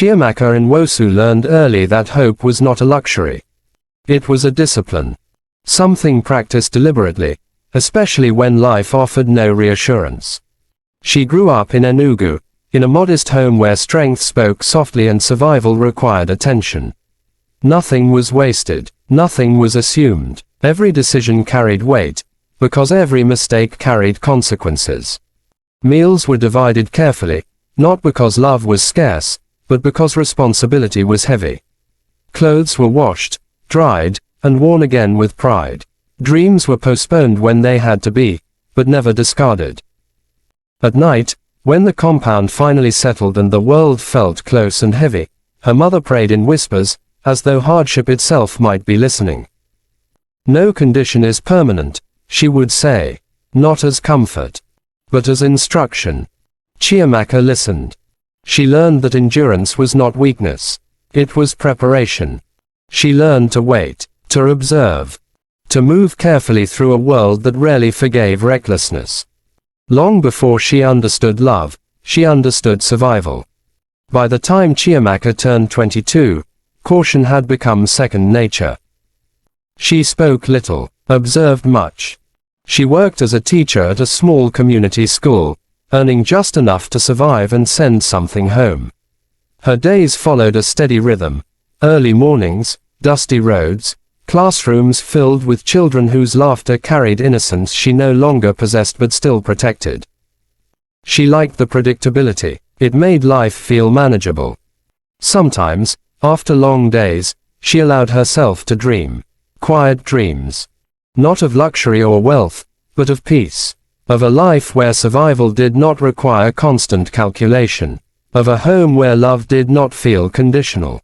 Chiamaka Nwosu learned early that hope was not a luxury. It was a discipline. Something practiced deliberately, especially when life offered no reassurance. She grew up in Enugu, in a modest home where strength spoke softly and survival required attention. Nothing was wasted, nothing was assumed. Every decision carried weight, because every mistake carried consequences. Meals were divided carefully, not because love was scarce, but because responsibility was heavy. Clothes were washed, dried, and worn again with pride. Dreams were postponed when they had to be, but never discarded. At night, when the compound finally settled and the world felt close and heavy, her mother prayed in whispers, as though hardship itself might be listening. No condition is permanent, she would say, not as comfort, but as instruction. Chiamaka listened. She learned that endurance was not weakness. It was preparation. She learned to wait, to observe, to move carefully through a world that rarely forgave recklessness. Long before she understood love, she understood survival. By the time Chiamaka turned 22, caution had become second nature. She spoke little, observed much. She worked as a teacher at a small community school, earning just enough to survive and send something home. Her days followed a steady rhythm: early mornings, dusty roads, classrooms filled with children whose laughter carried innocence she no longer possessed but still protected. She liked the predictability. It made life feel manageable. Sometimes, after long days, she allowed herself to dream. Quiet dreams. Not of luxury or wealth, but of peace. Of a life where survival did not require constant calculation. Of a home where love did not feel conditional.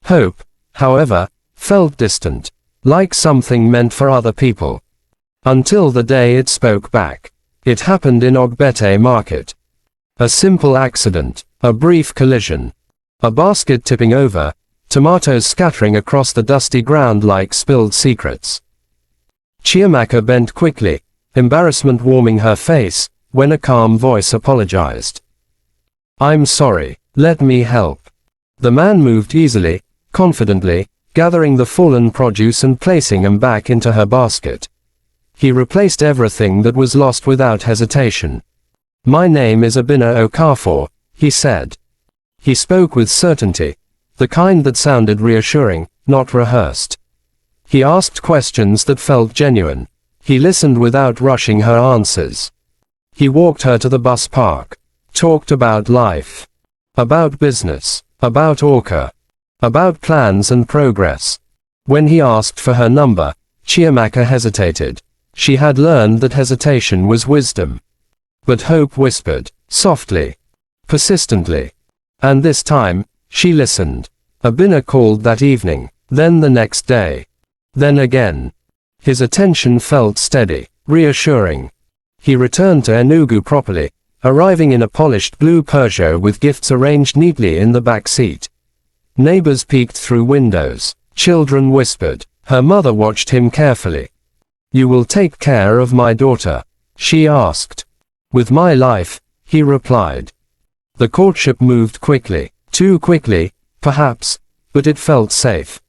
Hope, however, felt distant, like something meant for other people. Until the day it spoke back. It happened in Ogbete Market. A simple accident, a brief collision. A basket tipping over, tomatoes scattering across the dusty ground like spilled secrets. Chiamaka bent quickly, embarrassment warming her face, when a calm voice apologized. "I'm sorry, let me help." The man moved easily, confidently, gathering the fallen produce and placing them back into her basket. He replaced everything that was lost without hesitation. "My name is Abina Okafor," he said. He spoke with certainty, the kind that sounded reassuring, not rehearsed. He asked questions that felt genuine. He listened without rushing her answers. He walked her to the bus park, talked about life, about business, about Orca, about plans and progress. When he asked for her number, Chiamaka hesitated. She had learned that hesitation was wisdom. But hope whispered, softly, persistently. And this time, she listened. Abina called that evening, then the next day. Then again. His attention felt steady, reassuring. He returned to Enugu properly, arriving in a polished blue Peugeot with gifts arranged neatly in the back seat. Neighbors peeked through windows. Children whispered. Her mother watched him carefully. "You will take care of my daughter?" she asked. "With my life," he replied. The courtship moved quickly. Too quickly, perhaps, but it felt safe.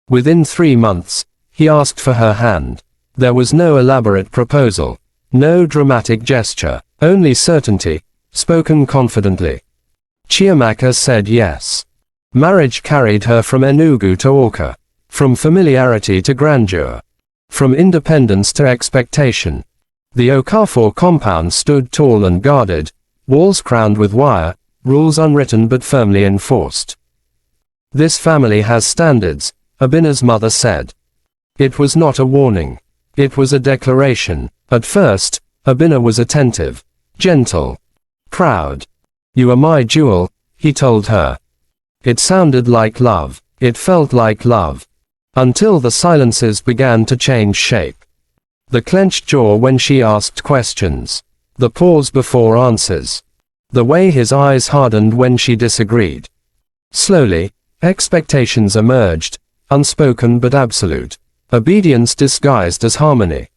Within 3 months, he asked for her hand. There was no elaborate proposal, no dramatic gesture, only certainty, spoken confidently. Chiamaka said yes. Marriage carried her from Enugu to Orca, from familiarity to grandeur, from independence to expectation. The Okafor compound stood tall and guarded, walls crowned with wire, rules unwritten but firmly enforced. "This family has standards," Abina's mother said. It was not a warning. It was a declaration. At first, Abina was attentive, gentle, proud. "You are my jewel," he told her. It sounded like love. It felt like love. Until the silences began to change shape. The clenched jaw when she asked questions. The pause before answers. The way his eyes hardened when she disagreed. Slowly, expectations emerged, unspoken but absolute. Obedience disguised as harmony.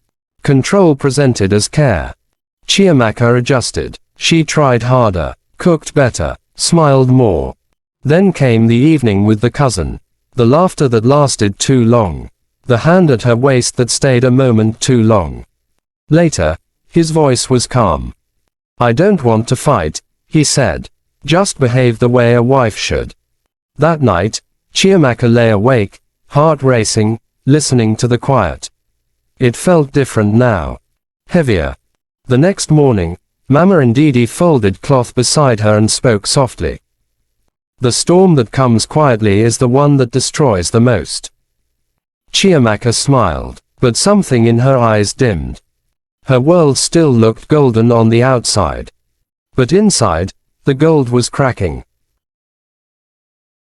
Control presented as care. Chiamaka adjusted. She tried harder, cooked better, smiled more. Then came the evening with the cousin. The laughter that lasted too long. The hand at her waist that stayed a moment too long. Later, his voice was calm. "I don't want to fight," he said. "Just behave the way a wife should." That night, Chiamaka lay awake, heart racing, listening to the quiet. It felt different now. Heavier. The next morning, Mama Ndidi folded cloth beside her and spoke softly. "The storm that comes quietly is the one that destroys the most." Chiamaka smiled, but something in her eyes dimmed. Her world still looked golden on the outside. But inside, the gold was cracking.